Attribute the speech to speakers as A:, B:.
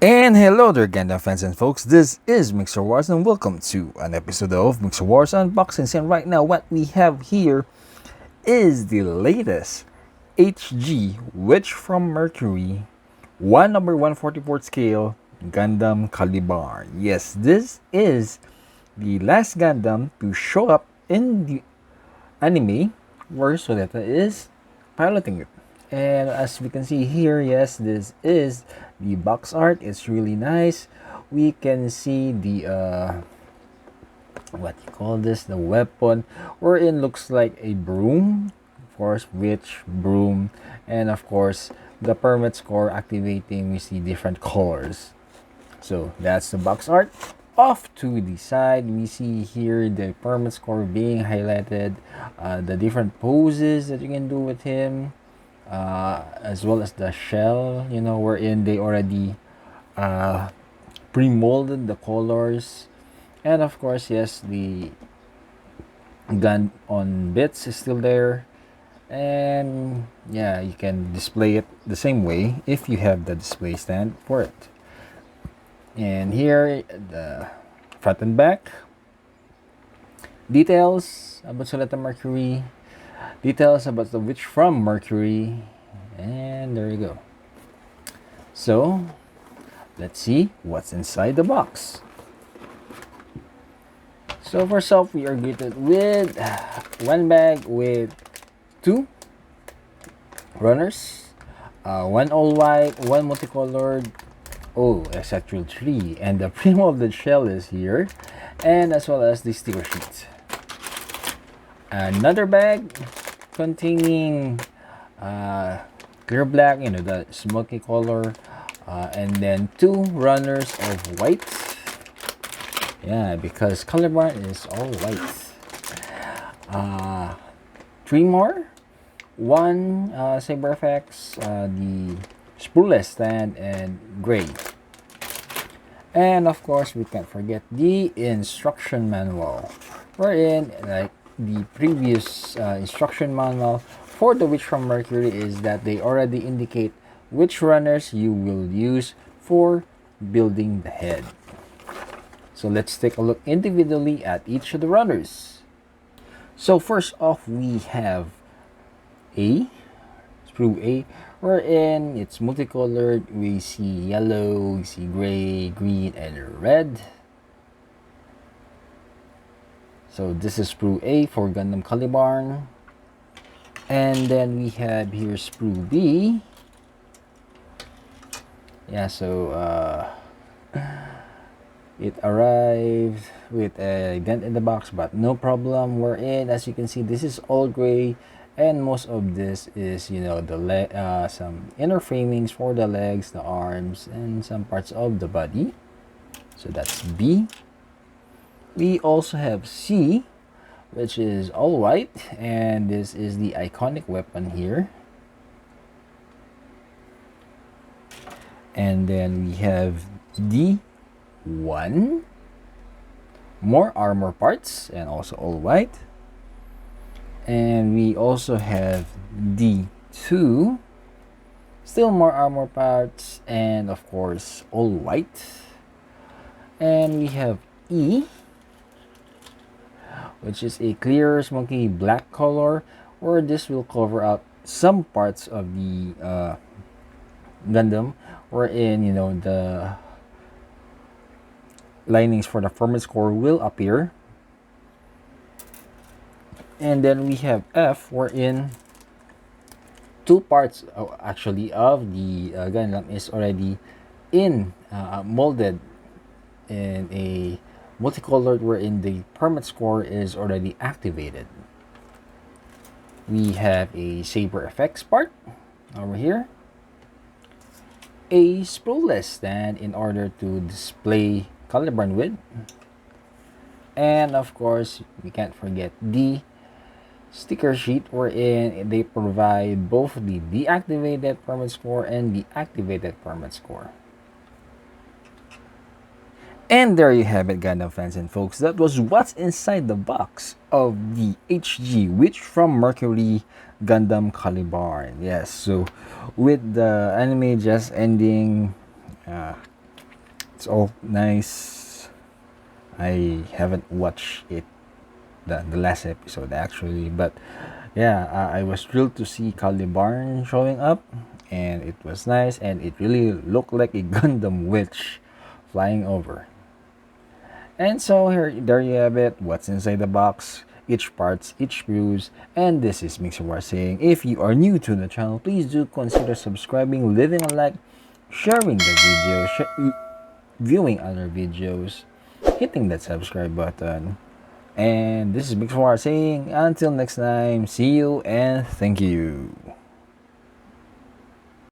A: And hello there, Gundam fans and folks. This is Mixerwars, and welcome to an episode of Mixerwars Unboxings. And right now, what we have here is the latest HG Witch from Mercury 1 number 144 scale Gundam Calibarn. Yes, this is the last Gundam to show up in the anime where Soleta is piloting it. And as we can see here, yes, this is the box art. It's really nice. We can see the what you call this, the weapon, wherein looks like a broom, of course, witch broom, and of course the permit score activating. We see different colors. So that's the box art. Off to the side, we see here the permit score being highlighted, the different poses that you can do with him, as well as the shell, wherein they already pre-molded the colors. And of course, yes, the gun on bits is still there. And yeah, you can display it the same way if you have the display stand for it. And here, the front and back. Details about Soleta Mercury. Details about the Witch from Mercury. And there you go. So, let's see what's inside the box. So first off, we are greeted with one bag with two runners. One all white, one multicolored. Oh, actually three. And the pre-molded shell is here. And as well as the sticker sheet. Another bag containing clear black, the smoky color. And then two runners of white. Yeah, because Calibarn is all white. Three more. One Saber FX, the sprueless stand, and gray. And of course, we can't forget the instruction manual, wherein, like the previous instruction manual for the Witch from Mercury, is that they already indicate which runners you will use for building the head. So let's take a look individually at each of the runners. So first off, we have sprue A, wherein it's multicolored. We see yellow, we see gray, green, and red. So this is sprue A for Gundam Calibarn. And then we have here sprue B. Yeah, so it arrived with a dent in the box, but no problem. We're in. As you can see, this is all gray, and most of this is, some inner framings for the legs, the arms, and some parts of the body. So that's B. We also have C, which is all white, and this is the iconic weapon here. And then we have D1, more armor parts, and also all white. And we also have D2, still more armor parts, and of course all white. And we have E, which is a clear smoky black color, where this will cover out some parts of the Gundam, wherein the linings for the permit score will appear. And then we have F, wherein two parts actually of the Gundam is already in molded in a multicolored, wherein the permit score is already activated. We have a Saber effects part over here, a sprueless stand in order to display Calibarn with, and of course we can't forget the sticker sheet, wherein they provide both the deactivated permit score and the activated permit score. And there you have it, Gundam fans and folks. That was what's inside the box of the HG Witch from Mercury Gundam Calibarn. Yes, so with the anime just ending, It's all nice. I haven't watched it, the last episode actually, but yeah, I was thrilled to see Calibarn showing up, and it was nice, and it really looked like a Gundam witch flying over. And so here, there you have it. What's inside the box? Each parts, each views, and this is Mixerwars saying, if you are new to the channel, please do consider subscribing, leaving a like, sharing the video, viewing other videos, hitting that subscribe button. And this is Mixerwars saying, until next time, see you and thank you.